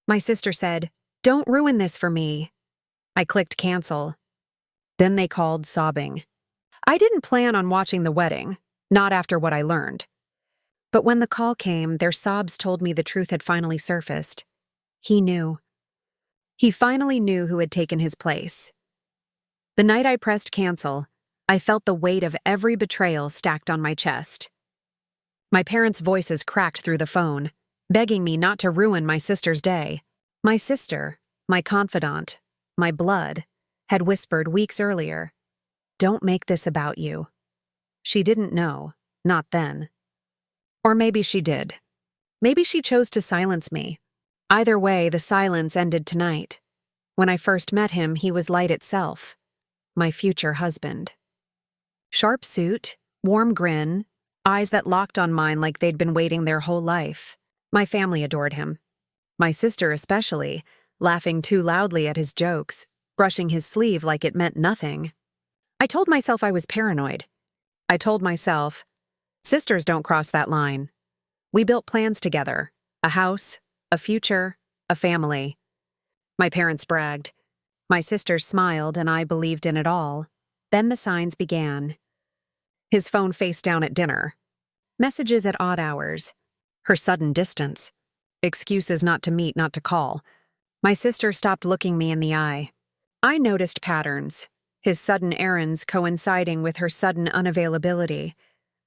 My sister said, "Don't ruin this for me." I clicked cancel. Then they called, sobbing. I didn't plan on watching the wedding, not after what I learned. But when the call came, their sobs told me the truth had finally surfaced. He knew. He finally knew who had taken his place. The night I pressed cancel, I felt the weight of every betrayal stacked on my chest. My parents' voices cracked through the phone, begging me not to ruin my sister's day. My sister, my confidant, my blood, had whispered weeks earlier, "Don't make this about you." She didn't know, not then. Or maybe she did. Maybe she chose to silence me. Either way, the silence ended tonight. When I first met him, he was light itself. My future husband. Sharp suit, warm grin, eyes that locked on mine like they'd been waiting their whole life. My family adored him. My sister especially, laughing too loudly at his jokes, brushing his sleeve like it meant nothing. I told myself I was paranoid. I told myself, sisters don't cross that line. We built plans together, a house, a future, a family. My parents bragged. My sister smiled and I believed in it all. Then the signs began. His phone face down at dinner. Messages at odd hours. Her sudden distance. Excuses not to meet, not to call. My sister stopped looking me in the eye. I noticed patterns. His sudden errands coinciding with her sudden unavailability.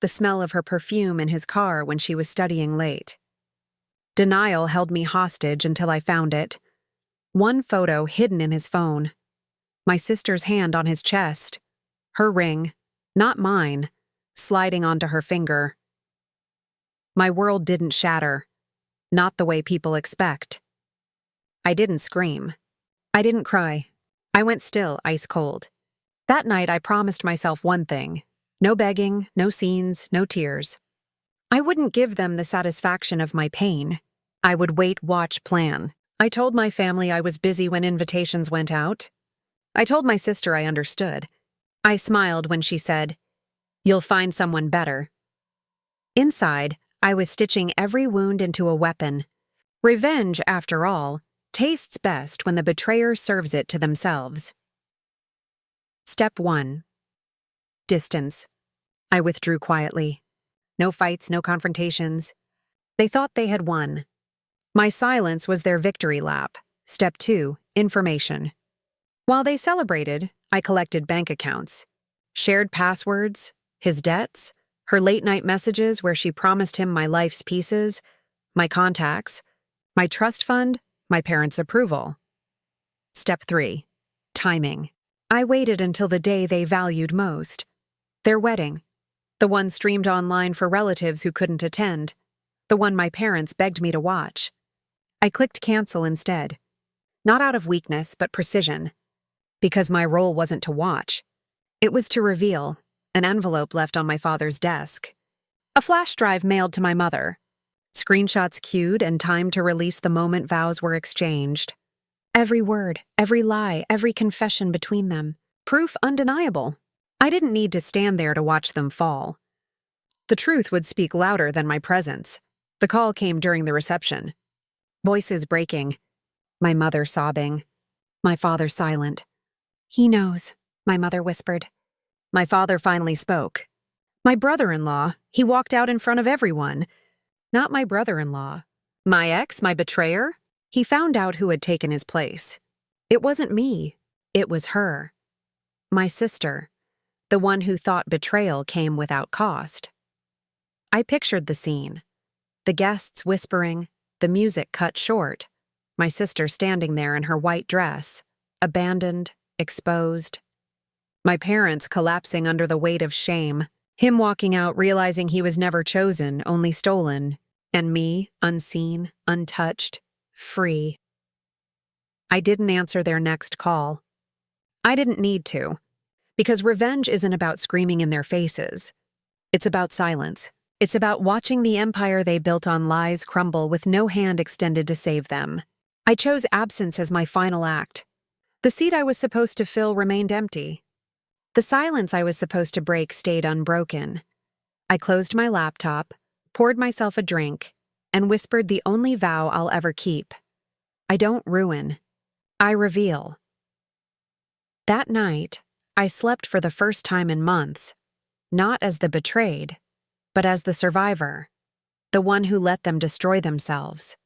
The smell of her perfume in his car when she was studying late. Denial held me hostage until I found it. One photo hidden in his phone. My sister's hand on his chest. Her ring, not mine, sliding onto her finger. My world didn't shatter. Not the way people expect. I didn't scream. I didn't cry. I went still, ice cold. That night I promised myself one thing. No begging, no scenes, no tears. I wouldn't give them the satisfaction of my pain. I would wait, watch, plan. I told my family I was busy when invitations went out. I told my sister I understood. I smiled when she said, "You'll find someone better." Inside, I was stitching every wound into a weapon. Revenge, after all, tastes best when the betrayer serves it to themselves. Step 1. Distance. I withdrew quietly. No fights, no confrontations. They thought they had won. My silence was their victory lap. Step 2. Information. While they celebrated, I collected bank accounts. Shared passwords, his debts, her late-night messages where she promised him my life's pieces, my contacts, my trust fund, my parents' approval. Step 3. Timing. I waited until the day they valued most. Their wedding. The one streamed online for relatives who couldn't attend. The one my parents begged me to watch. I clicked cancel instead. Not out of weakness, but precision. Because my role wasn't to watch. It was to reveal. An envelope left on my father's desk. A flash drive mailed to my mother. Screenshots queued and timed to release the moment vows were exchanged. Every word, every lie, every confession between them. Proof undeniable. I didn't need to stand there to watch them fall. The truth would speak louder than my presence. The call came during the reception. Voices breaking. My mother sobbing. My father silent. "He knows," my mother whispered. My father finally spoke. My brother-in-law, he walked out in front of everyone. Not my brother-in-law. My ex, my betrayer? He found out who had taken his place. It wasn't me. It was her. My sister. The one who thought betrayal came without cost. I pictured the scene. The guests whispering, the music cut short. My sister standing there in her white dress, abandoned, exposed. My parents collapsing under the weight of shame, him walking out realizing he was never chosen, only stolen, and me, unseen, untouched, free. I didn't answer their next call. I didn't need to, because revenge isn't about screaming in their faces. It's about silence. It's about watching the empire they built on lies crumble with no hand extended to save them. I chose absence as my final act. The seat I was supposed to fill remained empty. The silence I was supposed to break stayed unbroken. I closed my laptop, poured myself a drink, and whispered the only vow I'll ever keep. I don't ruin. I reveal. That night, I slept for the first time in months, not as the betrayed, but as the survivor, the one who let them destroy themselves.